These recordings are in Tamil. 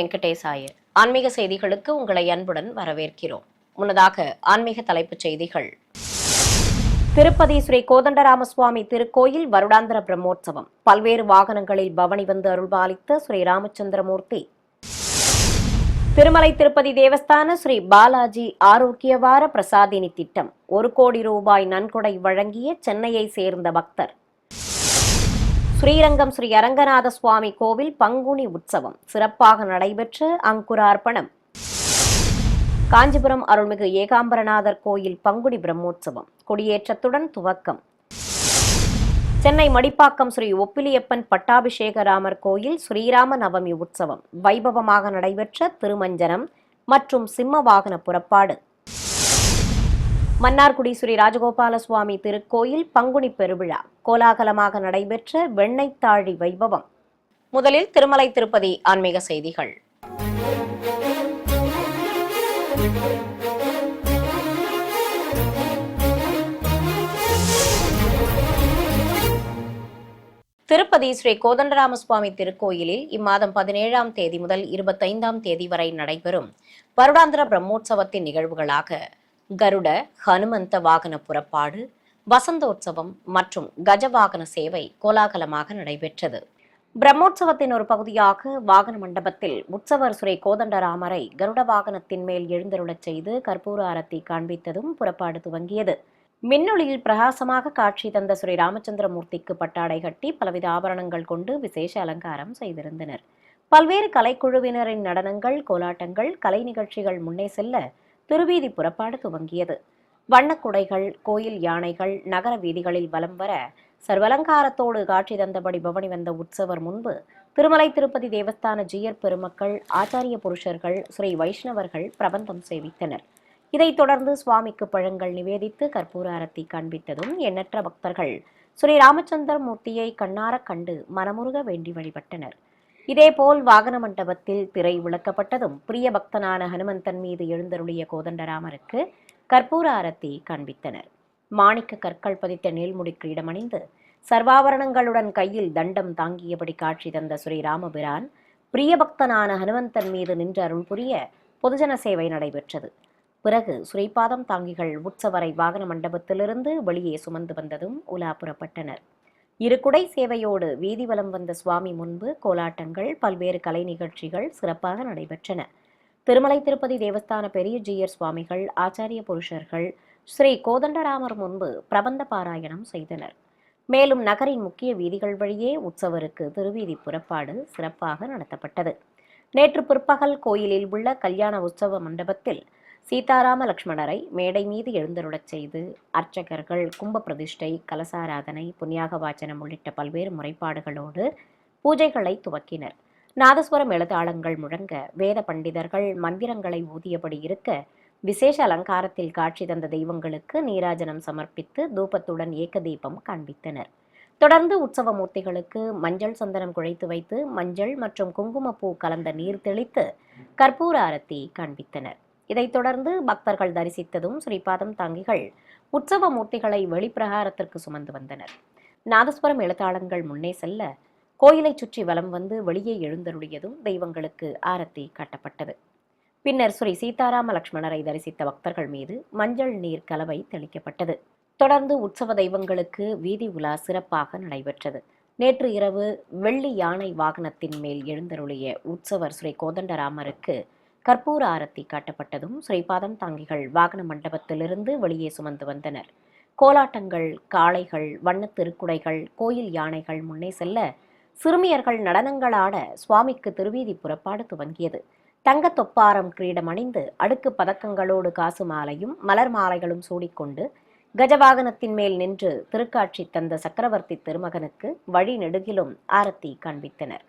வெங்கடேசாய. ஆன்மீக செய்திகளுக்கு உங்களை அன்புடன் வரவேற்கிறோம். முன்னதாக ஆன்மீக தலைப்புச் செய்திகள். திருப்பதி ஸ்ரீ கோதண்டராமசுவாமி திருக்கோயில் வருடாந்திர பிரம்மோற்சவம். பல்வேறு வாகனங்களில் பவனி வந்து அருள்பாலித்த ஸ்ரீ ராமச்சந்திரமூர்த்தி. திருமலை திருப்பதி தேவஸ்தான ஸ்ரீ பாலாஜி ஆரோக்கிய வார பிரசாதினி திட்டம் 1 கோடி ரூபாய் நன்கொடை வழங்கிய சென்னையை சேர்ந்த பக்தர். ஸ்ரீரங்கம் ஸ்ரீ அரங்கநாத சுவாமி கோவில் பங்குனி உற்சவம் சிறப்பாக நடைபெற்ற அங்குரார்ப்பணம். காஞ்சிபுரம் அருள்மிகு ஏகாம்பரநாதர் கோயில் பங்குனி பிரம்மோற்சவம் கொடியேற்றத்துடன் துவக்கம். சென்னை மடிப்பாக்கம் ஸ்ரீ ஒப்பிலியப்பன் பட்டாபிஷேக ராமர் கோயில் ஸ்ரீராம நவமி உற்சவம் வைபவமாக நடைபெற்ற திருமஞ்சனம் மற்றும் சிம்ம வாகன புறப்பாடு. மன்னார்குடி ஸ்ரீ ராஜகோபால சுவாமி திருக்கோயில் பங்குனி பெருவிழா கோலாகலமாக நடைபெற்ற வெண்ணெய்த்தாழி வைபவம். முதலில் திருமலை திருப்பதி ஆன்மீக செய்திகள். திருப்பதி ஸ்ரீ கோதண்டராமசுவாமி திருக்கோயிலில் இம்மாதம் 17ஆம் தேதி முதல் 25ஆம் தேதி வரை நடைபெறும் வருடாந்திர பிரம்மோற்சவத்தின் நிகழ்வுகளாக கருட ஹனுமந்த வாகன புறப்பாடு, வசந்தோற்சவம் மற்றும் கஜவாகன சேவை கோலாகலமாக நடைபெற்றது. பிரம்மோற்சவத்தின் ஒரு பகுதியாக வாகன மண்டபத்தில் உற்சவர் ஸ்ரீ கோதண்டராமரை கருட வாகனத்தின் மேல் எழுந்தருளச் செய்து கற்பூர ஆரத்தி காண்பித்ததும் புறப்பாடு துவங்கியது. மின்னொளியில் பிரகாசமாக காட்சி தந்த ஸ்ரீ ராமச்சந்திரமூர்த்திக்கு பட்டாடை கட்டி பலவித ஆபரணங்கள் கொண்டு விசேஷ அலங்காரம் செய்திருந்தனர். பல்வேறு கலைக்குழுவினரின் நடனங்கள், கோலாட்டங்கள், கலை நிகழ்ச்சிகள் முன்னே செல்ல திருவீதி புறப்பாடு துவங்கியது. வண்ணக்குடைகள், கோயில் யானைகள் நகர வீதிகளில் வலம் வர சர்வலங்காரத்தோடு காட்சி தந்தபடி பவனி வந்த உற்சவர் முன்பு திருமலை திருப்பதி தேவஸ்தான ஜீயர் பெருமக்கள், ஆச்சாரிய புருஷர்கள், ஸ்ரீ வைஷ்ணவர்கள் பிரபந்தம் சேவித்தனர். இதைத் தொடர்ந்து சுவாமிக்கு பழங்கள் நிவேதித்து கற்பூர ஆரத்தி காண்பித்ததும் எண்ணற்ற பக்தர்கள் ஸ்ரீ ராமச்சந்திர மூர்த்தியை கண்ணார கண்டு மனமுருக வேண்டி வழிபட்டனர். இதேபோல் வாகன மண்டபத்தில் திரை விளக்கப்பட்டதும் பிரிய பக்தனான ஹனுமந்தன் மீது எழுந்தருளிய கோதண்டராமருக்கு கற்பூர ஆரத்தி காண்பித்தனர். மாணிக்க கற்கள் பதித்த நீள்முடி கிரீடமணிந்து சர்வாபரணங்களுடன் கையில் தண்டம் தாங்கியபடி காட்சி தந்த ஸ்ரீராமபிரான் பிரிய பக்தனான ஹனுமந்தன் மீது நின்று அருள் புரிய பொதுஜன சேவை நடைபெற்றது. பிறகு ஸ்ரீபாதம் தாங்கிகள் உற்சவரை வாகன மண்டபத்திலிருந்து வெளியே சுமந்து வந்ததும் உலா புறப்பட்டனர். இருகுடை சேவையோடு வீதி வலம் வந்த சுவாமி முன்பு கோலாட்டங்கள், பல்வேறு கலை நிகழ்ச்சிகள் சிறப்பாக நடைபெற்றன. திருமலை திருப்பதி தேவஸ்தான பெரிய ஜீயர் சுவாமிகள், ஆச்சாரிய புருஷர்கள் ஸ்ரீ கோதண்டராமர் முன்பு பிரபந்த பாராயணம் செய்தனர். மேலும் நகரின் முக்கிய வீதிகள் வழியே உற்சவருக்கு திருவீதி புறப்பாடு சிறப்பாக நடத்தப்பட்டது. நேற்று பிற்பகல் கோயிலில் உள்ள கல்யாண உற்சவ மண்டபத்தில் சீதாராம லக்ஷ்மணரை மேடை மீது எழுந்தருளச் செய்து அர்ச்சகர்கள் கும்ப பிரதிஷ்டை, கலசாராதனை, புண்ணியாக வாச்சனம் உள்ளிட்ட பல்வேறு முறைப்பாடுகளோடு பூஜைகளை துவக்கினர். நாதஸ்வரம் எழுதாளங்கள் முழங்க வேத பண்டிதர்கள் மந்திரங்களை ஊதியபடி இருக்க விசேஷ அலங்காரத்தில் காட்சி தந்த தெய்வங்களுக்கு நீராஜனம் சமர்ப்பித்து தூபத்துடன் ஏக தீபம் காண்பித்தனர். தொடர்ந்து உற்சவ மூர்த்திகளுக்கு மஞ்சள் சந்தனம் குழைத்து வைத்து மஞ்சள் மற்றும் குங்குமப்பூ கலந்த நீர் தெளித்து கற்பூர ஆரத்தி காண்பித்தனர். இதைத் தொடர்ந்து பக்தர்கள் தரிசித்ததும் ஸ்ரீபாதம் தாங்கிகள் உற்சவ மூர்த்திகளை வெளிப்பிரகாரத்திற்கு சுமந்து வந்தனர். நாதஸ்வரம் எழுத்தாளங்கள் முன்னே செல்ல கோயிலை சுற்றி வலம் வந்து வெளியே எழுந்தருளியதும் தெய்வங்களுக்கு ஆரத்தி காட்டப்பட்டது. பின்னர் ஸ்ரீ சீதாராம லக்ஷ்மணரை தரிசித்த பக்தர்கள் மீது மஞ்சள் நீர் கலவை தெளிக்கப்பட்டது. தொடர்ந்து உற்சவ தெய்வங்களுக்கு வீதி உலா சிறப்பாக நடைபெற்றது. நேற்று இரவு வெள்ளி யானை வாகனத்தின் மேல் எழுந்தருளிய உற்சவர் ஸ்ரீ கோதண்டராமருக்கு கற்பூர ஆரத்தி காட்டப்பட்டதும் ஸ்ரீபாதம் தாங்கிகள் வாகன மண்டபத்திலிருந்து வெளியே சுமந்து வந்தனர். கோலாட்டங்கள், காளைகள், வண்ணத் திருக்குடைகள், கோயில் யானைகள் முன்னே செல்ல சிறுமியர்கள் நடனங்களாட சுவாமிக்கு திருவீதி புறப்பாடு துவங்கியது. தங்க தொப்பாரம் கிரீடம் அணிந்து அடுக்கு பதக்கங்களோடு காசு மாலையும் மலர் மாலைகளும் சூடிக்கொண்டு கஜவாகனத்தின் மேல் நின்று திருக்காட்சி தந்த சக்கரவர்த்தி திருமகனுக்கு வழி நெடுகிலும் ஆரத்தி காண்பித்தனர்.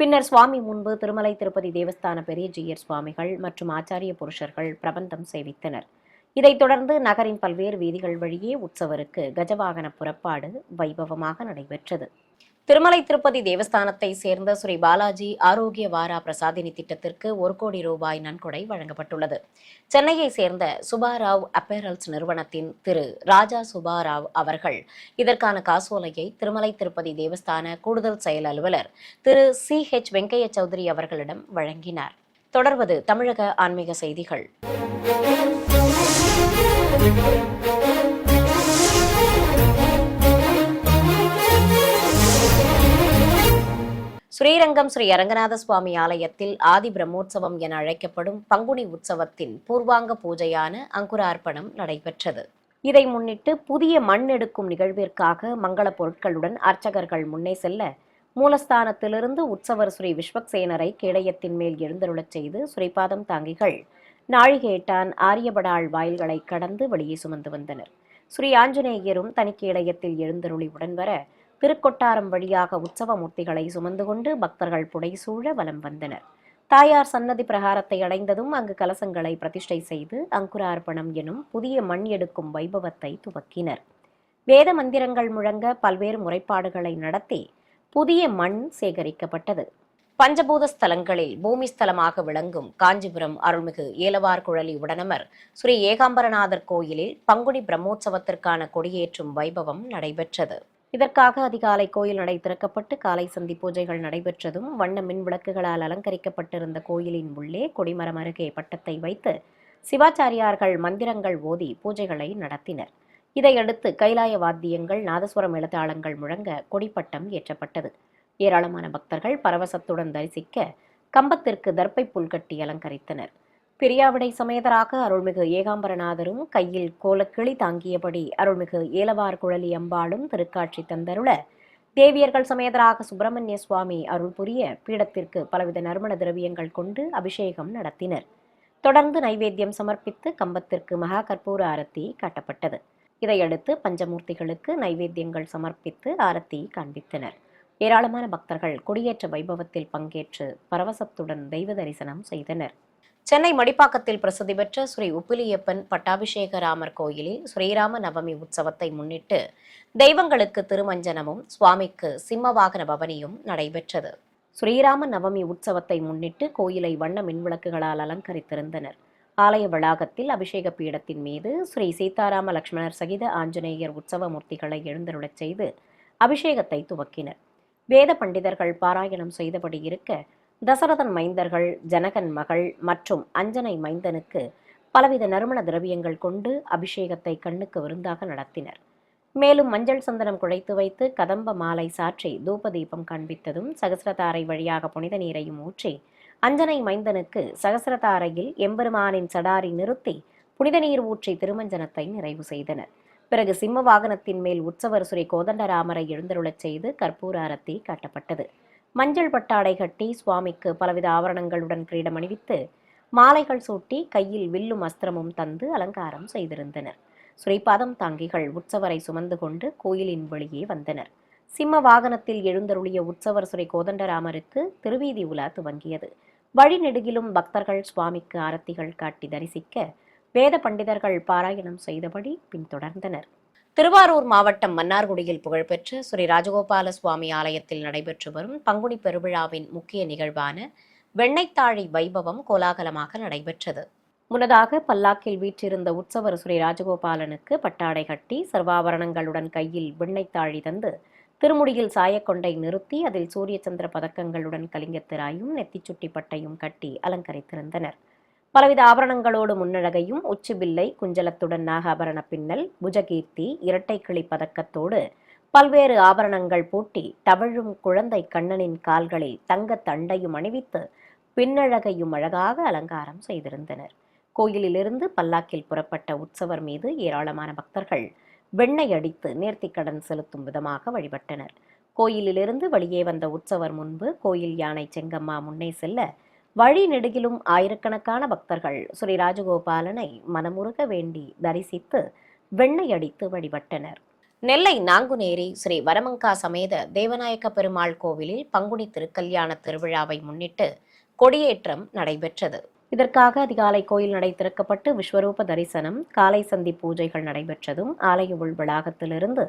பின்னர் சுவாமி முன்பு திருமலை திருப்பதி தேவஸ்தான பெரிய ஜீயர் சுவாமிகள் மற்றும் ஆச்சாரிய புருஷர்கள் பிரபந்தம் சேவித்தனர். இதைத் தொடர்ந்து நகரின் பல்வேறு வீதிகள் வழியே உற்சவருக்கு கஜவாகன புறப்பாடு வைபவமாக நடைபெற்றது. திருமலை திருப்பதி தேவஸ்தானத்தை சேர்ந்த ஸ்ரீ பாலாஜி ஆரோக்கிய வாரா பிரசாதினி திட்டத்திற்கு 1 கோடி ரூபாய் நன்கொடை வழங்கப்பட்டுள்ளது. சென்னையை சேர்ந்த சுபாராவ் அப்பேரல்ஸ் நிறுவனத்தின் திரு ராஜா சுபாராவ் அவர்கள் இதற்கான காசோலையை திருமலை திருப்பதி தேவஸ்தான கூடுதல் செயல் அலுவலர் திரு CH வெங்கைய சௌத்ரி அவர்களிடம் வழங்கினார். தொடர்வது தமிழக ஆன்மீக செய்திகள். ஸ்ரீரங்கம் ஸ்ரீ அரங்கநாத சுவாமி ஆலயத்தில் ஆதி பிரம்மோற்சவம் என அழைக்கப்படும் பங்குனி உற்சவத்தின் பூர்வாங்க பூஜையான அங்குரார்ப்பணம் நடைபெற்றது. இதை முன்னிட்டு புதிய மண் எடுக்கும் நிகழ்விற்காக மங்கள பொருட்களுடன் அர்ச்சகர்கள் முன்னே செல்ல மூலஸ்தானத்திலிருந்து உற்சவர் ஸ்ரீ விஸ்வக்சேனரை கேடயத்தின் மேல் எழுந்தருளச் செய்து ஸ்ரீபாதம் தாங்கிகள் நாழிகேட்டான் ஆரியபடாள் வாயில்களை கடந்து வெளியே சுமந்து வந்தனர். ஸ்ரீ ஆஞ்சநேயரும் தனிக்கேடயத்தில் எழுந்தருளி உடன் வர திருக்கொட்டாரம் வழியாக உற்சவ மூர்த்திகளை சுமந்து கொண்டு பக்தர்கள் புடைசூழ வலம் வந்தனர். தாயார் சன்னதி பிரகாரத்தை அடைந்ததும் அங்கு கலசங்களை பிரதிஷ்டை செய்து அங்குரார்ப்பணம் எனும் புதிய மண் எடுக்கும் வைபவத்தை துவக்கினர். வேத மந்திரங்கள் முழங்க பல்வேறு முறைப்பாடுகளை நடத்தி புதிய மண் சேகரிக்கப்பட்டது. பஞ்சபூத ஸ்தலங்களில் பூமி ஸ்தலமாக விளங்கும் காஞ்சிபுரம் அருள்மிகு ஏலவார் குழலி உடனமர் ஸ்ரீ ஏகாம்பரநாதர் கோயிலில் பங்குனி பிரம்மோற்சவத்திற்கான கொடியேற்றும் வைபவம் நடைபெற்றது. இதற்காக அதிகாலை கோயில் நடை திறக்கப்பட்டு காலை சந்தி பூஜைகள் நடைபெற்றதும் வண்ண மின் விளக்குகளால் அலங்கரிக்கப்பட்டிருந்த கோயிலின் உள்ளே கொடிமரம் அருகே பட்டத்தை வைத்து சிவாச்சாரியார்கள் மந்திரங்கள் ஓதி பூஜைகளை நடத்தினர். இதையடுத்து கைலாய வாத்தியங்கள் நாதஸ்வர மேளதாளங்கள் முழங்க கொடிப்பட்டம் ஏற்றப்பட்டது. ஏராளமான பக்தர்கள் பரவசத்துடன் தரிசிக்க கம்பத்திற்கு தர்ப்பை புல் கட்டி அலங்கரித்தனர். பிரியாவிடை சமேதராக அருள்மிகு ஏகாம்பரநாதரும் கையில் கோலக்கிளி தாங்கியபடி அருள்மிகு ஏலவார் குழலி அம்பாளும் திருக்காட்சி தந்தருள தேவியர்கள் சமேதராக சுப்பிரமணிய சுவாமி அருள் புரிய பீடத்திற்கு பலவித நறுமண திரவியங்கள் கொண்டு அபிஷேகம் நடத்தினர். தொடர்ந்து நைவேத்தியம் சமர்ப்பித்து கம்பத்திற்கு மகா கற்பூர ஆரத்தி காட்டப்பட்டது. இதையடுத்து பஞ்சமூர்த்திகளுக்கு நைவேத்தியங்கள் சமர்ப்பித்து ஆரத்தி காண்பித்தனர். ஏராளமான பக்தர்கள் கொடியேற்ற வைபவத்தில் பங்கேற்று பரவசத்துடன் தெய்வ தரிசனம் செய்தனர். சென்னை மடிப்பாக்கத்தில் பிரசித்தி பெற்ற ஸ்ரீ உப்பிலியப்பன் பட்டாபிஷேக ராமர் கோயிலில் ஸ்ரீராம நவமி உற்சவத்தை முன்னிட்டு தெய்வங்களுக்கு திருமஞ்சனமும் சுவாமிக்கு சிம்மவாகன பவனியும் நடைபெற்றது. ஸ்ரீராம நவமி உற்சவத்தை முன்னிட்டு கோயிலை வண்ண மின்விளக்குகளால் அலங்கரித்திருந்தனர். ஆலய வளாகத்தில் அபிஷேக பீடத்தின் மீது ஸ்ரீ சீதாராம லட்சுமணர் சகித ஆஞ்சநேயர் உற்சவ மூர்த்திகளை எழுந்தருளச் செய்து அபிஷேகத்தை துவக்கினர். வேத பண்டிதர்கள் பாராயணம் செய்தபடி இருக்க தசரதன் மைந்தர்கள் ஜனகன் மகள் மற்றும் அஞ்சனை மைந்தனுக்கு பலவித நறுமண திரவியங்கள் கொண்டு அபிஷேகத்தை கண்ணுக்கு விருந்தாக நடத்தினர். மேலும் மஞ்சள் சந்தனம் குழைத்து வைத்து கதம்ப மாலை சாற்றி தூப தீபம் காண்பித்ததும் சகசிரதாரை வழியாக புனித நீரையும் ஊற்றி அஞ்சனை மைந்தனுக்கு சகசிரதாரையில் எம்பெருமானின் சடாரி நிறுத்தி புனித நீர் ஊற்றி திருமஞ்சனத்தை நிறைவு செய்தனர். பிறகு சிம்ம வாகனத்தின் மேல் உற்சவர் ஸ்ரீ கோதண்டராமரை எழுந்தருளச் செய்து கற்பூர ஆரத்தி காட்டப்பட்டது. மஞ்சள் பட்டாடை கட்டி சுவாமிக்கு பலவித ஆவரணங்களுடன் கிரீடம் அணிவித்து மாலைகள் சூட்டி கையில் வில்லும் அஸ்திரமும் தந்து அலங்காரம் செய்திருந்தனர். ஸ்ரீபாதம் தாங்கிகள் உற்சவரை சுமந்து கொண்டு கோயிலின் வெளியே வந்தனர். சிம்ம வாகனத்தில் எழுந்தருளிய உற்சவர் ஸ்ரீ கோதண்டராமருக்கு திருவீதி உலா துவங்கியது. வழி நெடுகிலும் பக்தர்கள் சுவாமிக்கு ஆரத்திகள் காட்டி தரிசிக்க வேத பண்டிதர்கள் பாராயணம் செய்தபடி பின்தொடர்ந்தனர். திருவாரூர் மாவட்டம் மன்னார்குடியில் புகழ்பெற்ற ஸ்ரீ ராஜகோபால சுவாமி ஆலயத்தில் நடைபெற்று வரும் பங்குனி பெருவிழாவின் முக்கிய நிகழ்வான வெண்ணைத்தாழி வைபவம் கோலாகலமாக நடைபெற்றது. முன்னதாக பல்லாக்கில் வீற்றிருந்த உற்சவர் ஸ்ரீ ராஜகோபாலனுக்கு பட்டாடை கட்டி சர்வாபரணங்களுடன் கையில் வெண்ணைத்தாழி தந்து திருமுடியில் சாயக்கொண்டை நிறுத்தி அதில் சூரிய சந்திர பதக்கங்களுடன் கலிங்கத்திராயும் நெத்திச்சுட்டி பட்டையும் கட்டி அலங்கரித்திருந்தனர். பலவித ஆபரணங்களோடு முன்னழகையும் உச்சிபில்லை குஞ்சலத்துடன் நாகாபரண பின்னல் புஜகீர்த்தி இரட்டை கிளி பதக்கத்தோடு பல்வேறு ஆபரணங்கள் பூட்டி தவழும் குழந்தை கண்ணனின் கால்களில் தங்கத் தண்டையும் அணிவித்து பின்னழகையும் அழகாக அலங்காரம் செய்திருந்தனர். கோயிலிலிருந்து பல்லாக்கில் புறப்பட்ட உற்சவர் மீது ஏராளமான பக்தர்கள் வெண்ணெய் அடித்து நேர்த்திக்கடன் செலுத்தும் விதமாக வழிபட்டனர். கோயிலிலிருந்து வெளியே வந்த உற்சவர் முன்பு கோயில் யானை செங்கம்மா முன்னே செல்ல வழி நெடுகிலும் ஆயிரக்கணக்கான பக்தர்கள் ஸ்ரீ ராஜகோபாலனை மனமுருக வேண்டி தரிசித்து வெண்ணெய் அடித்து வழிபட்டனர். நெல்லை நாங்குநேரி ஸ்ரீ வரமங்கா சமேத தேவநாயக்க பெருமாள் கோவிலில் பங்குனி திருக்கல்யாண திருவிழாவை முன்னிட்டு கொடியேற்றம் நடைபெற்றது. இதற்காக அதிகாலை கோயில் நடை திறக்கப்பட்டு விஸ்வரூப தரிசனம், காலை சந்தி பூஜைகள் நடைபெற்றதும் ஆலய உள் வளாகத்திலிருந்து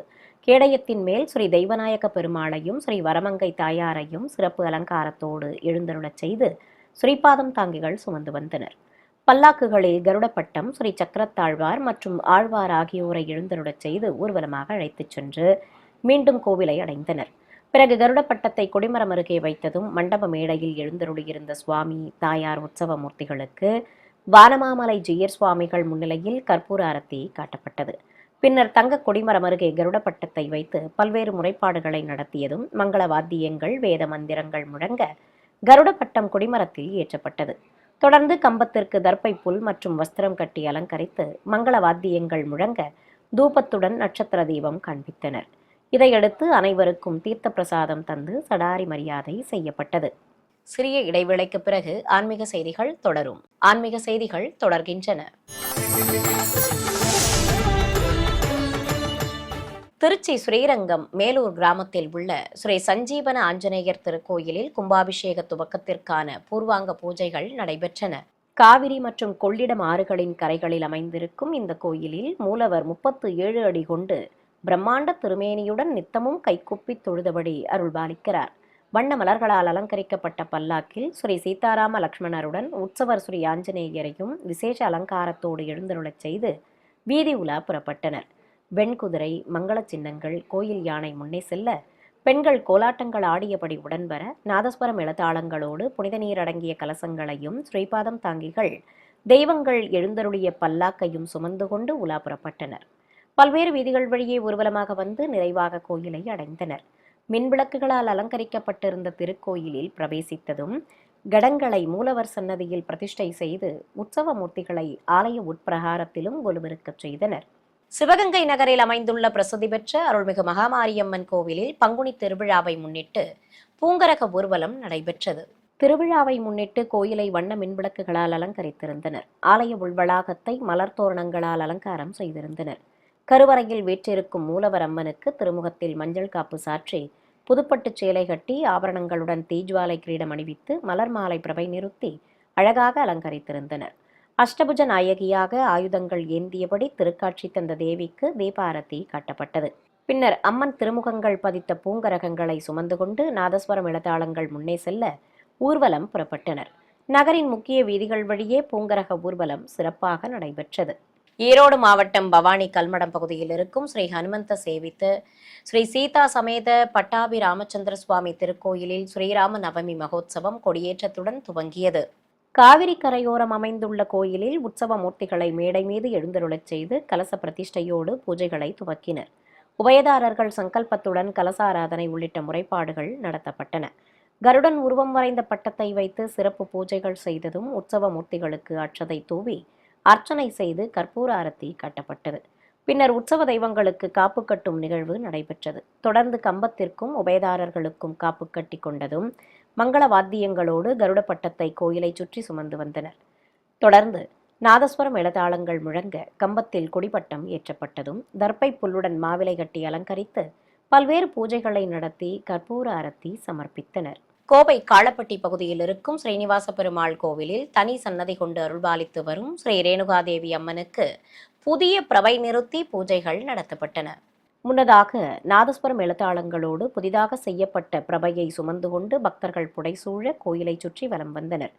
கேடயத்தின் மேல் ஸ்ரீ தெய்வநாயக பெருமாளையும் ஸ்ரீ வரமங்கை தாயாரையும் சிறப்பு அலங்காரத்தோடு எழுந்தருளச் செய்து ஸ்ரீபாதம் தாங்கிகள் சுமந்து வந்தனர். பல்லாக்குகளில் கருடப்பட்டம், ஸ்ரீ சக்கரத்தாழ்வார் மற்றும் ஆழ்வார் ஆகியோரை எழுந்தருளச் செய்து ஊர்வலமாக அழைத்துச் சென்று மீண்டும் கோவிலை அடைந்தனர். பிறகு கருடப்பட்டத்தை கொடிமரம் அருகே வைத்ததும் மண்டப மேடையில் எழுந்தருளியிருந்த சுவாமி தாயார் உற்சவ மூர்த்திகளுக்கு வானமாமலை ஜீயர் சுவாமிகள் முன்னிலையில் கற்பூர ஆரத்தி காட்டப்பட்டது. பின்னர் தங்க கொடிமரம் அருகே கருடப்பட்டத்தை வைத்து பல்வேறு முறைப்பாடுகளை நடத்தியதும் மங்கள வாத்தியங்கள், வேத மந்திரங்கள் முழங்க கருடப்பட்டம் கொடிமரத்தில் ஏற்றப்பட்டது. தொடர்ந்து கம்பத்திற்கு தர்ப்பை புல் மற்றும் வஸ்திரம் கட்டி அலங்கரித்து மங்கள வாத்தியங்கள் முழங்க தூபத்துடன் நட்சத்திர தீபம் காண்பித்தனர். இதையடுத்து அனைவருக்கும் தீர்த்த பிரசாதம் தந்து சடாரி மரியாதை செய்யப்பட்டது. சிறிய இடைவேளைக்கு பிறகு ஆன்மீக செய்திகள் தொடரும். ஆன்மீக செய்திகள் தொடர்கின்றன. திருச்சி ஸ்ரீரங்கம் மேலூர் கிராமத்தில் உள்ள ஸ்ரீ சஞ்சீவன ஆஞ்சநேயர் திருக்கோயிலில் கும்பாபிஷேக துவக்கத்திற்கான பூர்வாங்க பூஜைகள் நடைபெற்றன. காவிரி மற்றும் கொள்ளிடம் ஆறுகளின் கரைகளில் அமைந்திருக்கும் இந்த கோயிலில் மூலவர் 37 அடி கொண்டு பிரம்மாண்ட திருமேனியுடன் நித்தமும் கைக்குப்பி தொழுதபடி அருள்பாலிக்கிறார். வண்ண மலர்களால் அலங்கரிக்கப்பட்ட பல்லாக்கில் ஸ்ரீ சீதாராம லக்ஷ்மணருடன் உற்சவர் ஸ்ரீ ஆஞ்சநேயரையும் விசேஷ அலங்காரத்தோடு எழுந்தருளச் செய்து வீதி உலா புறப்பட்டனர். வெண்குதிரை, மங்கள சின்னங்கள், கோயில் யானை முன்னே செல்ல பெண்கள் கோலாட்டங்கள் ஆடியபடி உடன்வர நாதஸ்வரம் இளதாளங்களோடு புனித நீர் அடங்கிய கலசங்களையும் ஸ்ரீபாதம் தாங்கிகள் தெய்வங்கள் எழுந்தருளிய பல்லாக்கையும் சுமந்து கொண்டு உலா புறப்பட்டனர். பல்வேறு வீதிகள் வழியே ஊர்வலமாக வந்து நிறைவாக கோயிலை அடைந்தனர். மின்விளக்குகளால் அலங்கரிக்கப்பட்டிருந்த திருக்கோயிலில் பிரவேசித்ததும் கடங்களை மூலவர் சன்னதியில் பிரதிஷ்டை செய்து உற்சவ மூர்த்திகளை ஆலய உட்பிரகாரத்திலும் ஒலுவிருக்கச் செய்தனர். சிவகங்கை நகரில் அமைந்துள்ள பிரசித்தி பெற்ற அருள்மிகு மகாமாரியம்மன் கோவிலில் பங்குனி திருவிழாவை முன்னிட்டு பூங்கரக ஊர்வலம் நடைபெற்றது. திருவிழாவை முன்னிட்டு கோயிலை வண்ண மின்விளக்குகளால் அலங்கரித்திருந்தனர். ஆலய உள்வளாகத்தை மலர் தோரணங்களால் அலங்காரம் செய்திருந்தனர். கருவறையில் வீற்றிருக்கும் மூலவர் அம்மனுக்கு திருமுகத்தில் மஞ்சள் காப்பு சாற்றி புதுப்பட்டுச் சேலை கட்டி ஆபரணங்களுடன் தீஜ்வாலை கிரீடம் அணிவித்து மலர் மாலை பிரபை நிறுத்தி அழகாக அலங்கரித்திருந்தனர். அஷ்டபுஜ நாயகியாக ஆயுதங்கள் ஏந்தியபடி திருக்காட்சி தந்த தேவிக்கு தீபாரதி காட்டப்பட்டது. பின்னர் அம்மன் திருமுகங்கள் பதித்த பூங்கரகங்களை சுமந்து கொண்டு நாதஸ்வரம் இளதாளங்கள் முன்னே செல்ல ஊர்வலம் புறப்பட்டனர். நகரின் முக்கிய வீதிகள் வழியே பூங்கரக ஊர்வலம் சிறப்பாக நடைபெற்றது. ஈரோடு மாவட்டம் பவானி கல்மடம் பகுதியில் இருக்கும் ஸ்ரீ ஹனுமந்த சேவித்த ஸ்ரீ சீதா சமேத பட்டாபி ராமச்சந்திர சுவாமி திருக்கோயிலில் ஸ்ரீராம நவமி மகோத்சவம் கொடியேற்றத்துடன் துவங்கியது. காவிரி கரையோரம் அமைந்துள்ள கோயிலில் உற்சவ மூர்த்திகளை மேடை மீது எழுந்தருளச் செய்து கலச பிரதிஷ்டையோடு பூஜைகளை துவக்கினர். உபயதாரர்கள் சங்கல்பத்துடன் கலசாராதனை உள்ளிட்ட முறைப்பாடுகள் நடத்தப்பட்டன. கருடன் உருவம் வரைந்த பட்டத்தை வைத்து சிறப்பு பூஜைகள் செய்ததும் உற்சவ மூர்த்திகளுக்கு அட்சதை தூவி அர்ச்சனை செய்து கற்பூர ஆரத்தி காட்டப்பட்டது. பின்னர் உற்சவ தெய்வங்களுக்கு காப்பு கட்டும் நிகழ்வு நடைபெற்றது. தொடர்ந்து கம்பத்திற்கும் உபயதாரர்களுக்கும் காப்பு கட்டி கொண்டதும் மங்கள வாத்தியங்களோடு கருட பட்டத்தை கோயிலை சுற்றி சுமந்து வந்தனர். தொடர்ந்து நாதஸ்வரம் இளதாளங்கள் முழங்க கம்பத்தில் கொடிப்பட்டம் ஏற்றப்பட்டதும் தர்ப்பை புல்லுடன் மாவிலை கட்டி அலங்கரித்து பல்வேறு பூஜைகளை நடத்தி கற்பூர ஆரத்தி சமர்ப்பித்தனர். கோவை காளப்பட்டி பகுதியில் இருக்கும் ஸ்ரீனிவாச பெருமாள் கோவிலில் தனி சன்னதி கொண்டு அருள்பாலித்து வரும் ஸ்ரீ ரேணுகாதேவி அம்மனுக்கு புதிய பிரபை நிறுத்தி பூஜைகள் நடத்தப்பட்டன. முன்னதாக நாதஸ்வரம் எழுத்தாளங்களோடு புதிதாக செய்யப்பட்ட பிரபையை சுமந்து கொண்டு பக்தர்கள் புடைசூழ கோயிலை சுற்றி வலம் வந்தனர்.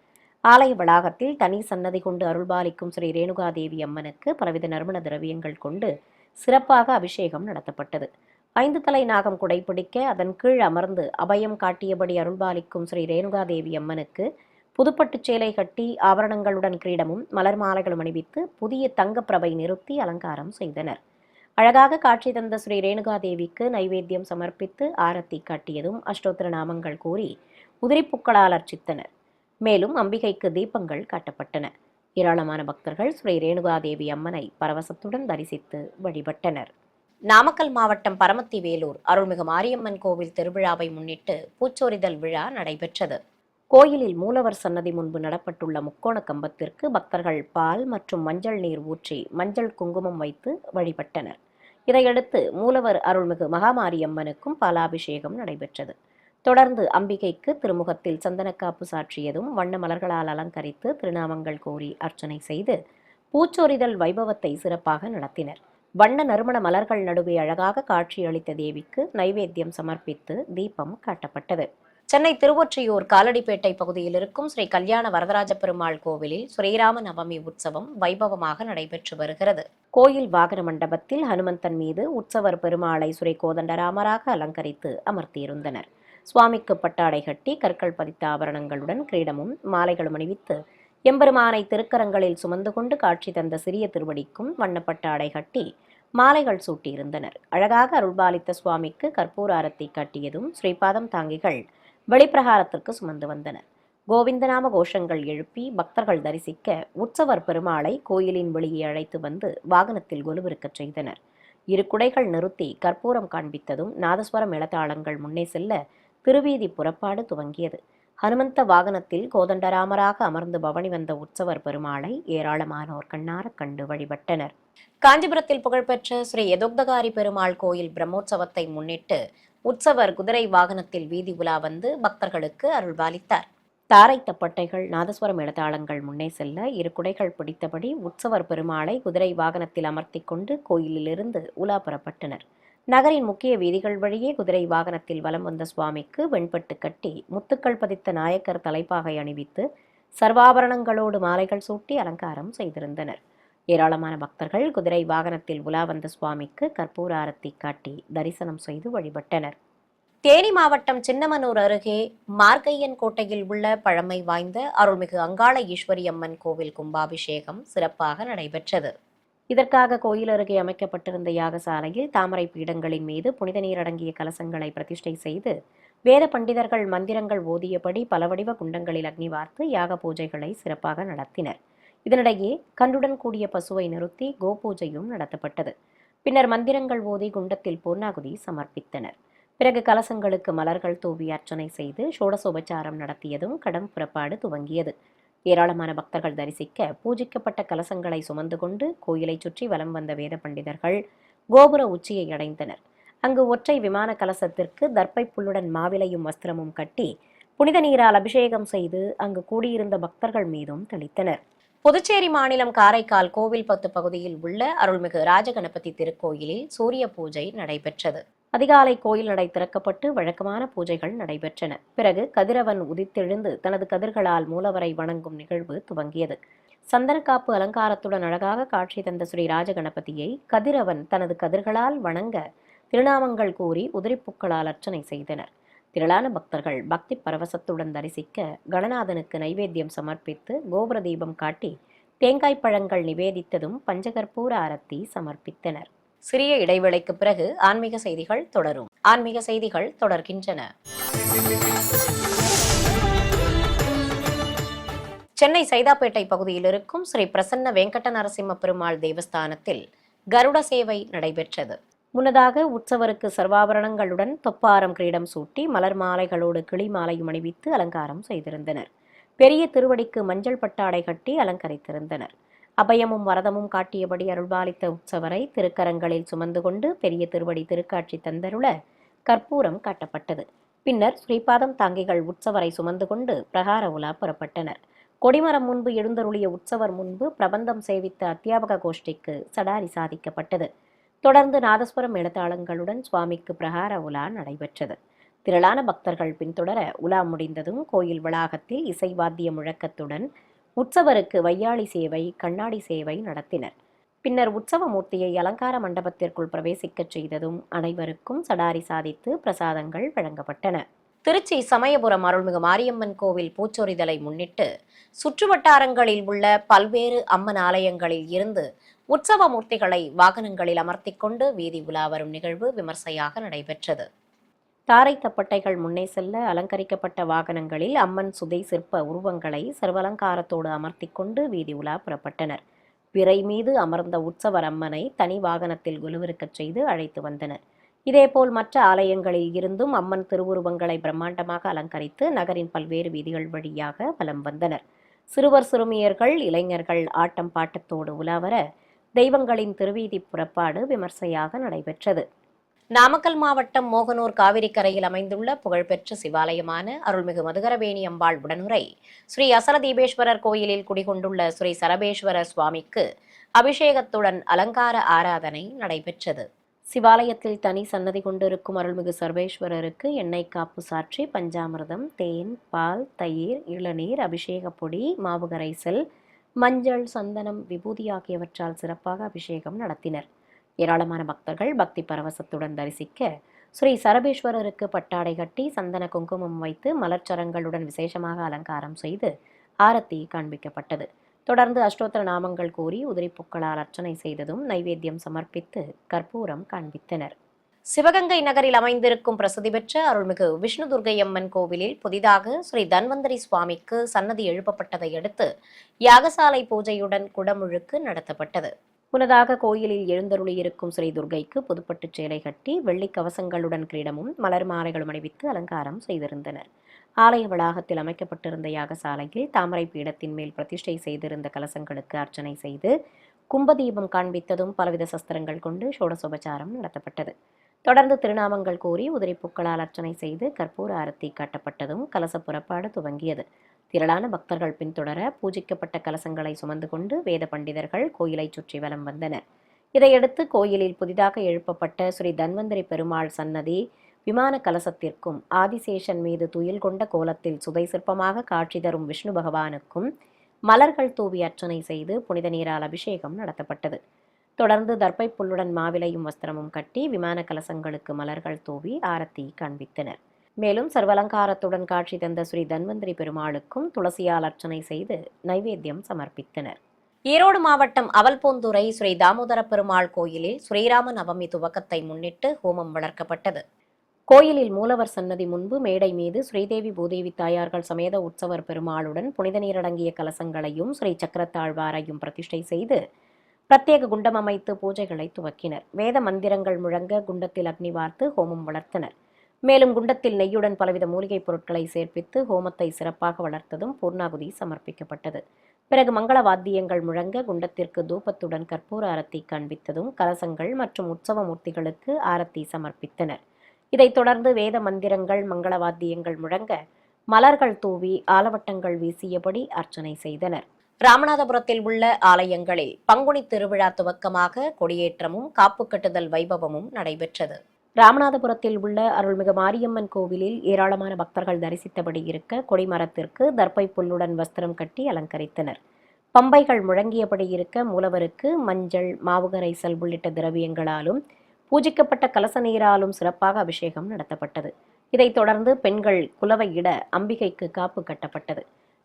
ஆலய வளாகத்தில் தனி சன்னதி கொண்டு அருள்பாலிக்கும் ஸ்ரீ ரேணுகாதேவி அம்மனுக்கு பலவித நறுமண திரவியங்கள் கொண்டு சிறப்பாக அபிஷேகம் நடத்தப்பட்டது. 5 தலை நாகம் குடைப்பிடிக்க அதன் கீழ் அமர்ந்து அபயம் காட்டியபடி அருள்பாலிக்கும் ஸ்ரீ ரேணுகாதேவி அம்மனுக்கு புதுப்பட்டுச் சேலை கட்டி ஆபரணங்களுடன் கிரீடமும் மலர் மாலைகளும் அணிவித்து புதிய தங்க பிரபை நிறுத்தி அலங்காரம் செய்தனர். அழகாக காட்சி தந்த ஸ்ரீ ரேணுகாதேவிக்கு நைவேத்தியம் சமர்ப்பித்து ஆரத்தி காட்டியதும் அஷ்டோத்திர நாமங்கள் கூறி உதிரிப்பூக்களால் அர்ச்சித்தனர். மேலும் அம்பிகைக்கு தீபங்கள் காட்டப்பட்டன. ஏராளமான பக்தர்கள் ஸ்ரீ ரேணுகாதேவி அம்மனை பரவசத்துடன் தரிசித்து வழிபட்டனர். நாமக்கல் மாவட்டம் பரமத்தி வேலூர் அருள்மிகு மாரியம்மன் கோவில் திருவிழாவை முன்னிட்டு பூச்சொரிதல் விழா நடைபெற்றது. கோயிலில் மூலவர் சன்னதி முன்பு நடப்பட்டுள்ள முக்கோண கம்பத்திற்கு பக்தர்கள் பால் மற்றும் மஞ்சள் நீர் ஊற்றி மஞ்சள் குங்குமம் வைத்து வழிபட்டனர். இதையடுத்து மூலவர் அருள்மிகு மகாமாரியம்மனுக்கும் பாலாபிஷேகம் நடைபெற்றது. தொடர்ந்து அம்பிகைக்கு திருமுகத்தில் சந்தனக்காப்பு சாற்றியதும் வண்ண மலர்களால் அலங்கரித்து திருநாமங்கள் கூறி அர்ச்சனை செய்து பூச்சொரிதல் வைபவத்தை சிறப்பாக நடத்தினர். வண்ண நறுமண மலர்கள் நடுவே அழகாக காட்சியளித்த தேவிக்கு நைவேத்தியம் சமர்ப்பித்து தீபம் காட்டப்பட்டது. சென்னை திருவொற்றியூர் காலடிப்பேட்டை பகுதியில் இருக்கும் ஸ்ரீ கல்யாண வரதராஜ பெருமாள் கோவிலில் ஸ்ரீராம நவமி உற்சவம் வைபவமாக நடைபெற்று வருகிறது. கோயில் வாகன மண்டபத்தில் ஹனுமந்தன் மீது உற்சவர் பெருமாளை ஸ்ரீ கோதண்டராமராக அலங்கரித்து அமர்த்தியிருந்தனர். சுவாமிக்கு பட்டாடை கட்டி கற்கள் பதித்த ஆபரணங்களுடன் கிரீடமும் மாலைகளும் அணிவித்து எம்பெருமானை திருக்கரங்களில் சுமந்து கொண்டு காட்சி தந்த சிறிய திருவடிக்கும் வண்ணப்பட்டாடை கட்டி மாலைகள் சூட்டியிருந்தனர். அழகாக அருள்பாலித்த சுவாமிக்கு கற்பூர ஆரத்தி காட்டியதும் ஸ்ரீபாதம் தாங்கிகள் வெளிப்பிரகாரத்திற்கு சுமந்து வந்தனர். கோவிந்தநாம கோஷங்கள் எழுப்பி பக்தர்கள் தரிசிக்க உற்சவர் பெருமாளை கோயிலின் வெளியே அழைத்து வந்து வாகனத்தில் கொலுவிருக்கச் செய்தனர். இரு குடைகள் நிறுத்தி கற்பூரம் காண்பித்ததும் நாதஸ்வர மேளதாளங்கள் முன்னே செல்ல திருவீதி புறப்பாடு துவங்கியது. ஹனுமந்த வாகனத்தில் கோதண்டராமராக அமர்ந்து பவனி வந்த உற்சவர் பெருமாளை ஏராளமானோர் கண்ணார கண்டு வழிபட்டனர். காஞ்சிபுரத்தில் புகழ்பெற்ற ஸ்ரீ யதோக்தகாரி பெருமாள் கோயில் பிரம்மோற்சவத்தை முன்னிட்டு உற்சவர் குதிரை வாகனத்தில் வீதி உலா வந்து பக்தர்களுக்கு அருள்பாலித்தார். தாரை தப்பட்டைகள் நாதஸ்வர மேளதாளங்கள் முன்னே செல்ல இரு குடைகள் பிடித்தபடி உற்சவர் பெருமாளை குதிரை வாகனத்தில் அமர்த்தி கொண்டு கோயிலிலிருந்து உலா புறப்பட்டனர். நகரின் முக்கிய வீதிகள் வழியே குதிரை வாகனத்தில் வலம் வந்த சுவாமிக்கு வெண்பட்டு கட்டி முத்துக்கள் பதித்த நாயக்கர் தலைப்பாகை அணிவித்து சர்வாபரணங்களோடு மாலைகள் சூட்டி அலங்காரம் செய்திருந்தனர். ஏராளமான பக்தர்கள் குதிரை வாகனத்தில் உலா வந்த சுவாமிக்கு கற்பூர ஆரத்தி காட்டி தரிசனம் செய்து வழிபட்டனர். தேனி மாவட்டம் சின்னமனூர் அருகே மார்கையன் கோட்டையில் உள்ள பழமை வாய்ந்த அருள்மிகு அங்காள ஈஸ்வரி அம்மன் கோவில் கும்பாபிஷேகம் சிறப்பாக நடைபெற்றது. இதற்காக கோயில் அருகே அமைக்கப்பட்டிருந்த யாகசாலையில் தாமரை பீடங்களின் மீது புனித நீர் அடங்கிய கலசங்களை பிரதிஷ்டை செய்து வேத பண்டிதர்கள் மந்திரங்கள் ஓதியபடி பல வடிவ குண்டங்களில் அக்னி வார்த்து யாக பூஜைகளை சிறப்பாக நடத்தினர். இதனிடையே கன்றுடன் கூடிய பசுவை நிறுத்தி கோபூஜையும் நடத்தப்பட்டது. பின்னர் மந்திரங்கள் ஓதி குண்டத்தில் பூர்ணாகுதி சமர்ப்பித்தனர். பிறகு கலசங்களுக்கு மலர்கள் தூவி அர்ச்சனை செய்து ஷோடசோபச்சாரம் நடத்தியதும் கடம் புறப்பாடு துவங்கியது. ஏராளமான பக்தர்கள் தரிசிக்க பூஜிக்கப்பட்ட கலசங்களை சுமந்து கொண்டு கோயிலை சுற்றி வலம் வந்த வேத பண்டிதர்கள் கோபுர உச்சியை அடைந்தனர். அங்கு ஒற்றை விமான கலசத்திற்கு தர்ப்பை புல்லுடன் மாவிலையும் வஸ்திரமும் கட்டி புனித நீரால் அபிஷேகம் செய்து அங்கு கூடியிருந்த பக்தர்கள் மீதும் தெளித்தனர். புதுச்சேரி மாநிலம் காரைக்கால் கோவில்பத்து பகுதியில் உள்ள அருள்மிகு ராஜகணபதி திருக்கோயிலில் சூரிய பூஜை நடைபெற்றது. அதிகாலை கோயில் நடை திறக்கப்பட்டு வழக்கமான பூஜைகள் நடைபெற்றன. பிறகு கதிரவன் உதித்தெழுந்து தனது கதிர்களால் மூலவரை வணங்கும் நிகழ்வு துவங்கியது. சந்தனக்காப்பு அலங்காரத்துடன் அழகாக காட்சி தந்த ஸ்ரீ ராஜகணபதியை கதிரவன் தனது கதிர்களால் வணங்க திருநாமங்கள் கூறி உதிரிப்பூக்களால் அர்ச்சனை செய்தனர். திரளான பக்தர்கள் பக்தி பரவசத்துடன் தரிசிக்க கணநாதனுக்கு நைவேத்தியம் சமர்ப்பித்து கோபுர தீபம் காட்டி தேங்காய் பழங்கள் நிவேதித்ததும் பஞ்சகற்பூர ஆரத்தி சமர்ப்பித்தனர். சிறிய இடைவேளைக்கு பிறகு ஆன்மீக செய்திகள் தொடரும். ஆன்மீக செய்திகள் தொடர்கின்றன. சென்னை சைதாப்பேட்டை பகுதியில் இருக்கும் ஸ்ரீ பிரசன்ன வெங்கட நரசிம்ம பெருமாள் தேவஸ்தானத்தில் கருட சேவை நடைபெற்றது. முன்னதாக உற்சவருக்கு சர்வாபரணங்களுடன் தொப்பாரம் கிரீடம் சூட்டி மலர் மாலைகளோடு கிளி மாலையும் அணிவித்து அலங்காரம் செய்திருந்தனர். பெரிய திருவடிக்கு மஞ்சள் பட்டாடை கட்டி அலங்கரித்திருந்தனர். அபயமும் வரதமும் காட்டியபடி அருள்பாலித்த உற்சவரை திருக்கரங்களில் சுமந்து கொண்டு பெரிய திருவடி திருக்காட்சி தந்தருள கற்பூரம் காட்டப்பட்டது. பின்னர் ஸ்ரீபாதம் தாங்கிகள் உற்சவரை சுமந்து கொண்டு பிரகார உலா புறப்பட்டனர். கொடிமரம் முன்பு எழுந்தருளிய உற்சவர் முன்பு பிரபந்தம் சேவித்த அத்தியாபக கோஷ்டிக்கு சடாரி சாதிக்கப்பட்டது. தொடர்ந்து நாதஸ்வரம் மேளதாளங்களுடன் சுவாமிக்கு பிரகார உலா நடைபெற்றது. திரளான பக்தர்கள் பின்தொடர உலா முடிந்ததும் கோயில் வளாகத்தில் இசைவாத்திய முழக்கத்துடன் உற்சவருக்கு வையாளி சேவை கண்ணாடி சேவை நடத்தினர். பின்னர் உற்சவ மூர்த்தியை அலங்கார மண்டபத்திற்குள் பிரவேசிக்கச் செய்ததும் அனைவருக்கும் சடாரி சாதித்து பிரசாதங்கள் வழங்கப்பட்டன. திருச்சி சமயபுரம் அருள்மிகு மாரியம்மன் கோவில் பூச்சொரிதலை முன்னிட்டு சுற்றுவட்டாரங்களில் உள்ள பல்வேறு அம்மன் ஆலயங்களில் இருந்து உற்சவ மூர்த்திகளை வாகனங்களில் அமர்த்திக் கொண்டு வீதி உலா வரும் நிகழ்வு விமர்சையாக நடைபெற்றது. தாரை தப்பட்டைகள் முன்னே செல்ல அலங்கரிக்கப்பட்ட வாகனங்களில் அம்மன் சுதை சிற்ப உருவங்களை சர்வலங்காரத்தோடு அமர்த்தி கொண்டு வீதி உலா புறப்பட்டனர். பிறை மீது அமர்ந்த உற்சவர் அம்மனை தனி வாகனத்தில் குலுவிருக்கச் செய்து அழைத்து வந்தனர். இதேபோல் மற்ற ஆலயங்களில் இருந்தும் அம்மன் திருவுருவங்களை பிரம்மாண்டமாக அலங்கரித்து நகரின் பல்வேறு வீதிகள் வழியாக வலம் வந்தனர். சிறுவர் சிறுமியர்கள் இளைஞர்கள் ஆட்டம் பாட்டத்தோடு உலாவர தெய்வங்களின் திருவீதி புறப்பாடு விமர்சையாக நடைபெற்றது. நாமக்கல் மாவட்டம் மோகனூர் காவிரி கரையில் அமைந்துள்ள புகழ்பெற்ற சிவாலயமான அருள்மிகு மதுகரவேணி அம்பாள் உடனுரை ஸ்ரீ அசலதீபேஸ்வரர் கோயிலில் குடிகொண்டுள்ள ஸ்ரீ சரபேஸ்வரர் சுவாமிக்கு அபிஷேகத்துடன் அலங்கார ஆராதனை நடைபெற்றது. சிவாலயத்தில் தனி சன்னதி கொண்டிருக்கும் அருள்மிகு சர்வேஸ்வரருக்கு எண்ணெய் காப்பு சாற்றி பஞ்சாமிர்தம், தேன், பால், தயிர், இளநீர், அபிஷேக பொடி, மாவு கரைசல், மஞ்சள், சந்தனம், விபூதி ஆகியவற்றால் சிறப்பாக அபிஷேகம் நடத்தினர். ஏராளமான பக்தர்கள் பக்தி பரவசத்துடன் தரிசிக்க ஸ்ரீ சரபேஸ்வரருக்கு பட்டாடை கட்டி சந்தன குங்குமம் வைத்து மலர்ச்சரங்களுடன் விசேஷமாக அலங்காரம் செய்து ஆரத்தி காண்பிக்கப்பட்டது. தொடர்ந்து அஷ்டோத்திர நாமங்கள் கூறி உதிரிப்பூக்களால் அர்ச்சனை செய்ததும் நைவேத்தியம் சமர்ப்பித்து கற்பூரம் காண்பித்தனர். சிவகங்கை நகரில் அமைந்திருக்கும் பிரசித்தி பெற்ற அருள்மிகு விஷ்ணு துர்க்கையம்மன் கோவிலில் புதிதாக ஸ்ரீ தன்வந்தரி சுவாமிக்கு சன்னதி எழுப்பப்பட்டதை அடுத்து யாகசாலை பூஜையுடன் குடமுழுக்கு நடத்தப்பட்டது. முன்னதாக கோயிலில் எழுந்தருளியிருக்கும் ஸ்ரீ துர்க்கைக்கு புதுப்பட்டு சேலை கட்டி வெள்ளி கவசங்களுடன் கிரீடமும் மலர் மாலைகளும் அணிவித்து அலங்காரம் செய்திருந்தனர். ஆலய வளாகத்தில் அமைக்கப்பட்டிருந்த யாகசாலையில் தாமரை பீடத்தின் மேல் பிரதிஷ்டை செய்திருந்த கலசங்களுக்கு அர்ச்சனை செய்து கும்பதீபம் காண்பித்ததும் பலவித சஸ்திரங்கள் கொண்டு ஷோடசோபச்சாரம் நடத்தப்பட்டது. தொடர்ந்து திருநாமங்கள் கூறி உதிரிப்பூக்களால் அர்ச்சனை செய்து கற்பூர ஆரத்தி காட்டப்பட்டதும் கலச புறப்பாடு துவங்கியது. திரளான பக்தர்கள் பின்தொடர பூஜிக்கப்பட்ட கலசங்களை சுமந்து கொண்டு வேத பண்டிதர்கள் கோயிலை சுற்றி வலம் வந்தனர். இதையடுத்து கோயிலில் புதிதாக எழுப்பப்பட்ட ஸ்ரீ தன்வந்தரி பெருமாள் சன்னதி விமான கலசத்திற்கும் ஆதிசேஷன் மீது துயில் கொண்ட கோலத்தில் சுதை சிற்பமாக காட்சி தரும் விஷ்ணு பகவானுக்கும் மலர்கள் தூவி அர்ச்சனை செய்து புனித நீரால் அபிஷேகம் நடத்தப்பட்டது. தொடர்ந்து தர்ப்பை புல்லுடன் மாவிலையும் வஸ்திரமும் கட்டி விமான கலசங்களுக்கு மலர்கள் தூவி ஆரத்தி காண்பித்தனர். மேலும் சர்வலங்காரத்துடன் காட்சி தந்த ஸ்ரீ தன்வந்திரி பெருமாளுக்கும் துளசியால் அர்ச்சனை செய்து நைவேத்தியம் சமர்ப்பித்தனர். ஈரோடு மாவட்டம் அவல்பூந்துறை ஸ்ரீ தாமோதர பெருமாள் கோயிலில் ஸ்ரீராம நவமி துவக்கத்தை முன்னிட்டு ஹோமம் வளர்க்கப்பட்டது. கோயிலில் மூலவர் சன்னதி முன்பு மேடை மீது ஸ்ரீதேவி பூதேவி தாயார்கள் சமேத உற்சவர் பெருமாளுடன் புனித நீரடங்கிய கலசங்களையும் ஸ்ரீ சக்கரத்தாழ்வாரையும் பிரதிஷ்டை செய்து பிரத்யேக குண்டம் அமைத்து பூஜைகளை துவக்கினர். வேத மந்திரங்கள் முழங்க குண்டத்தில் அக்னி வார்த்து ஹோமம் வளர்த்தனர். மேலும் குண்டத்தில் நெய்யுடன் பலவித மூலிகைப் பொருட்களை சேர்ப்பித்து ஹோமத்தை சிறப்பாக வளர்த்ததும் பூர்ணாகுதி சமர்ப்பிக்கப்பட்டது. பிறகு மங்கள வாத்தியங்கள் முழங்க குண்டத்திற்கு தூபத்துடன் கற்பூர ஆரத்தி காண்பித்ததும் கலசங்கள் மற்றும் உற்சவ மூர்த்திகளுக்கு ஆரத்தி சமர்ப்பித்தனர். இதைத் தொடர்ந்து வேத மந்திரங்கள் மங்கள வாத்தியங்கள் முழங்க மலர்கள் தூவி ஆலவட்டங்கள் வீசியபடி அர்ச்சனை செய்தனர். ராமநாதபுரத்தில் உள்ள ஆலயங்களில் பங்குனி திருவிழா துவக்கமாக கொடியேற்றமும் காப்பு கட்டுதல் வைபவமும் நடைபெற்றது. ராமநாதபுரத்தில் உள்ள அருள்மிகு மாரியம்மன் கோவிலில் ஏராளமான பக்தர்கள் தரிசித்தபடி இருக்க கொடிமரத்திற்கு தர்ப்பை புல்லுடன் வஸ்திரம் கட்டி அலங்கரித்தனர். பம்பைகள் முழங்கியபடி இருக்க மூலவருக்கு மஞ்சள், மாவுகரைசல் உள்ளிட்ட திரவியங்களாலும் பூஜிக்கப்பட்ட கலச நீராலும் சிறப்பாக அபிஷேகம் நடத்தப்பட்டது. இதைத் தொடர்ந்து பெண்கள் குலவையிட அம்பிகைக்கு காப்பு கட்டப்பட்டது.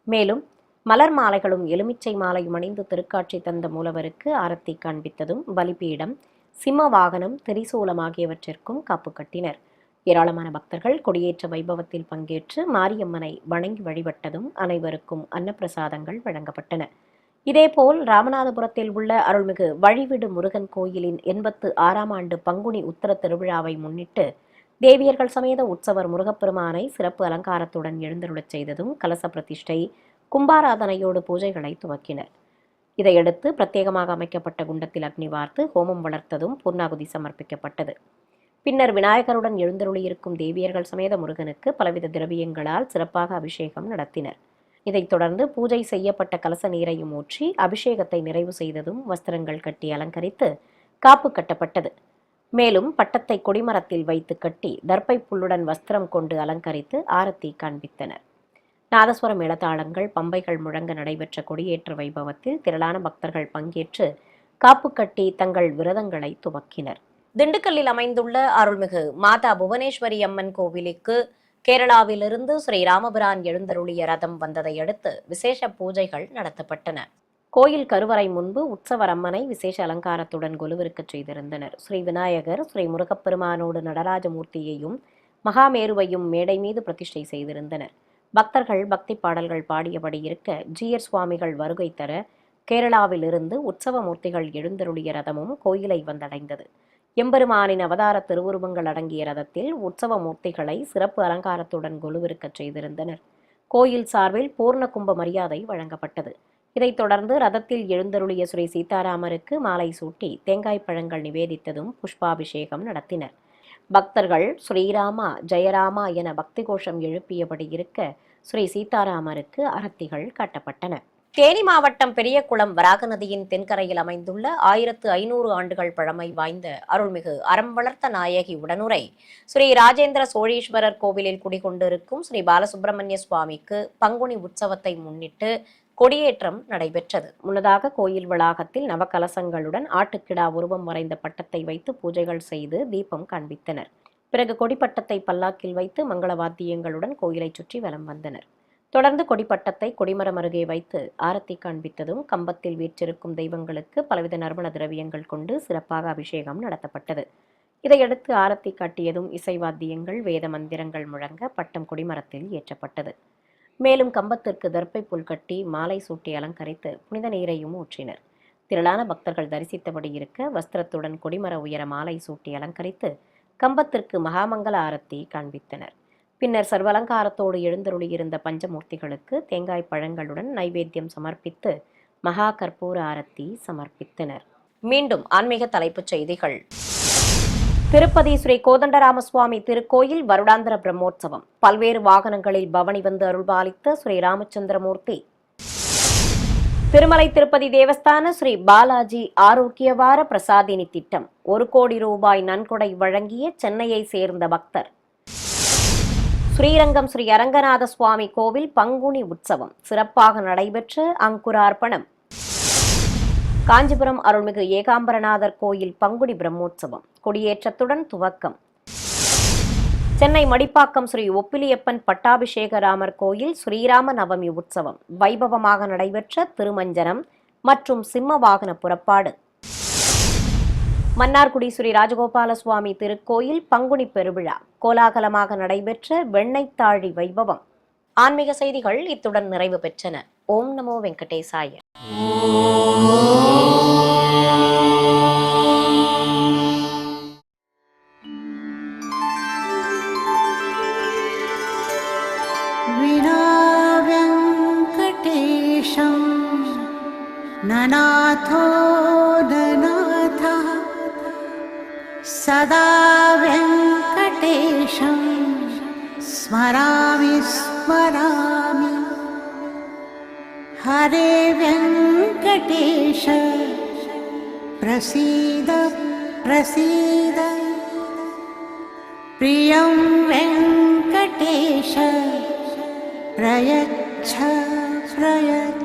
மேலும் மலர் மாலைகளும் எலுமிச்சை மாலையும் அணிந்து திருக்காட்சி தந்த மூலவருக்கு ஆரத்தி காண்பித்ததும் பலிபீடம், சிம்ம வாகனம், திரிசூலம் ஆகியவற்றிற்கும் காப்பு கட்டினர். ஏராளமான பக்தர்கள் கொடியேற்ற வைபவத்தில் பங்கேற்று மாரியம்மனை வணங்கி வழிபட்டதும் அனைவருக்கும் அன்னப்பிரசாதங்கள் வழங்கப்பட்டன. இதேபோல் ராமநாதபுரத்தில் உள்ள அருள்மிகு வழிவிடு முருகன் கோயிலின் 86ஆம் ஆண்டு பங்குனி உத்தர திருவிழாவை முன்னிட்டு தேவியர்கள் சமேத உற்சவர் முருகப்பெருமானை சிறப்பு அலங்காரத்துடன் எழுந்தருளச் செய்ததும் கலச பிரதிஷ்டை, கும்பாராதனையோடு பூஜைகளை துவக்கினர். இதையடுத்து பிரத்யேகமாக அமைக்கப்பட்ட குண்டத்தில் அக்னி வார்த்து ஹோமம் வளர்த்ததும் பூர்ணாகுதி சமர்ப்பிக்கப்பட்டது. பின்னர் விநாயகருடன் எழுந்தருளியிருக்கும் தேவியர்கள் சமேத முருகனுக்கு பலவித திரவியங்களால் சிறப்பாக அபிஷேகம் நடத்தினர். இதைத் தொடர்ந்து பூஜை செய்யப்பட்ட கலச நீரையும் ஊற்றி அபிஷேகத்தை நிறைவு செய்ததும் வஸ்திரங்கள் கட்டி அலங்கரித்து காப்பு கட்டப்பட்டது. மேலும் பட்டத்தை கொடிமரத்தில் வைத்து கட்டி தர்ப்பை புல்லுடன் வஸ்திரம் கொண்டு அலங்கரித்து ஆரத்தி காண்பித்தனர். நாதஸ்வர மேளதாளங்கள், பம்பைகள் முழங்க நடைபெற்ற கொடியேற்ற வைபவத்தில் திரளான பக்தர்கள் பங்கேற்று காப்பு கட்டி தங்கள் விரதங்களை துவக்கினர். திண்டுக்கல்லில் அமைந்துள்ள அருள்மிகு மாதா புவனேஸ்வரி அம்மன் கோவிலுக்கு கேரளாவிலிருந்து ஸ்ரீ ராமபிரான் எழுந்தருளிய ரதம் வந்ததை அடுத்து விசேஷ பூஜைகள் நடத்தப்பட்டன. கோயில் கருவறை முன்பு உற்சவர் அம்மனை விசேஷ அலங்காரத்துடன் கொலுவிருக்கச் செய்திருந்தனர். ஸ்ரீ விநாயகர், ஸ்ரீ முருகப்பெருமானோடு நடராஜமூர்த்தியையும் மகாமேருவையும் மேடை மீது பிரதிஷ்டை செய்திருந்தனர். பக்தர்கள் பக்தி பாடல்கள் பாடியபடி இருக்க ஜீயர் சுவாமிகள் வருகை தர கேரளாவிலிருந்து உற்சவ மூர்த்திகள் எழுந்தருளிய ரதமும் கோயிலை வந்தடைந்தது. எம்பெருமானின் அவதார திருவுருவங்கள் அடங்கிய ரதத்தில் உற்சவ மூர்த்திகளை சிறப்பு அலங்காரத்துடன் கொலுவிருக்கச் செய்திருந்தனர். கோயில் சார்பில் பூர்ண கும்ப மரியாதை வழங்கப்பட்டது. இதைத் தொடர்ந்து ரதத்தில் எழுந்தருளிய ஸ்ரீ சீதாராமருக்கு மாலை சூட்டி தேங்காய் பழங்கள் நிவேதித்ததும் புஷ்பாபிஷேகம் நடத்தினர். பக்தர்கள் ஸ்ரீராமா ஜெயராமா என பக்தி கோஷம் எழுப்பியபடி இருக்க ஸ்ரீ சீதாராமருக்கு அரத்திகள் காட்டப்பட்டன. தேனி மாவட்டம் பெரியகுளம் வராக நதியின் தென்கரையில் அமைந்துள்ள 1500 ஆண்டுகள் பழமை வாய்ந்த அருள்மிகு அறம் வளர்த்த நாயகி உடனுரை ஸ்ரீ ராஜேந்திர சோழீஸ்வரர் கோவிலில் குடிகொண்டிருக்கும் ஸ்ரீ பாலசுப்பிரமணிய சுவாமிக்கு பங்குனி உற்சவத்தை முன்னிட்டு கொடியேற்றம் நடைபெற்றது. முன்னதாக கோயில் வளாகத்தில் நவகலசங்களுடன் ஆட்டுக்கிடா உருவம் வரைந்த பட்டத்தை வைத்து பூஜைகள் செய்து தீபம் காண்பித்தனர். பிறகு கொடிப்பட்டத்தை பல்லாக்கில் வைத்து மங்கள வாத்தியங்களுடன் கோயிலை சுற்றி வலம் வந்தனர். தொடர்ந்து கொடிப்பட்டத்தை கொடிமரம் அருகே வைத்து ஆரத்தி காண்பித்ததும் கம்பத்தில் வீற்றிருக்கும் தெய்வங்களுக்கு பலவித நறுமண திரவியங்கள் கொண்டு சிறப்பாக அபிஷேகம் நடத்தப்பட்டது. இதையடுத்து ஆரத்தி காட்டியதும் இசைவாத்தியங்கள் வேத மந்திரங்கள் முழங்க பட்டம் கொடிமரத்தில் ஏற்றப்பட்டது. மேலும் கம்பத்திற்கு தர்ப்பை புல் கட்டி மாலை சூட்டி அலங்கரித்து புனித நீரையும் ஊற்றினர். திரளான பக்தர்கள் தரிசித்தபடி இருக்க வஸ்திரத்துடன் கொடிமர உயர மாலை சூட்டி அலங்கரித்து கம்பத்திற்கு மகாமங்கல ஆரத்தி காண்பித்தனர். பின்னர் சர்வலங்காரத்தோடு எழுந்தருளியிருந்த பஞ்சமூர்த்திகளுக்கு தேங்காய் பழங்களுடன் நைவேத்தியம் சமர்ப்பித்து மகா கற்பூர ஆரத்தி சமர்ப்பித்தனர். மீண்டும் ஆன்மீக தலைப்புச் செய்திகள். திருப்பதி ஸ்ரீ கோதண்டராமசுவாமி திருக்கோயில் வருடாந்திர பிரம்மோற்சவம். பல்வேறு வாகனங்களில் பவனி வந்து அருள்பாலித்த ஸ்ரீ ராமச்சந்திரமூர்த்தி. திருமலை திருப்பதி தேவஸ்தான ஸ்ரீ பாலாஜி ஆரோக்கியவார பிரசாதினி திட்டம் 1 கோடி ரூபாய் நன்கொடை வழங்கிய சென்னையை சேர்ந்த பக்தர். ஸ்ரீரங்கம் ஸ்ரீ அரங்கநாத சுவாமி கோவில் பங்குனி உற்சவம் சிறப்பாக நடைபெற்ற அங்குரார்ப்பணம். காஞ்சிபுரம் அருள்மிகு ஏகாம்பரநாதர் கோயில் பங்குனி பிரம்மோற்சவம் கொடியேற்றத்துடன் துவக்கம். சென்னை மடிப்பாக்கம் ஸ்ரீ ஒப்பிலியப்பன் பட்டாபிஷேக ராமர் கோயில் ஸ்ரீராம நவமி உற்சவம் வைபவமாக நடைபெற்ற திருமஞ்சனம் மற்றும் சிம்ம வாகன புறப்பாடு. மன்னார்குடி ஸ்ரீ ராஜகோபால சுவாமி திருக்கோயில் பங்குனி பெருவிழா கோலாகலமாக நடைபெற்ற வெண்ணெய்த்தாழி வைபவம். ஆன்மீக செய்திகள் இத்துடன் நிறைவு பெற்றன. ஓம் நமோ வெங்கடேசாய. ननाथो ननाथः सदा वेङ्कटेशं स्मरामि स्मरामि. हरे वेङ्कटेश प्रसीद प्रसीद. प्रियं वेङ्कटेश प्रयच्छ प्रयच्छ.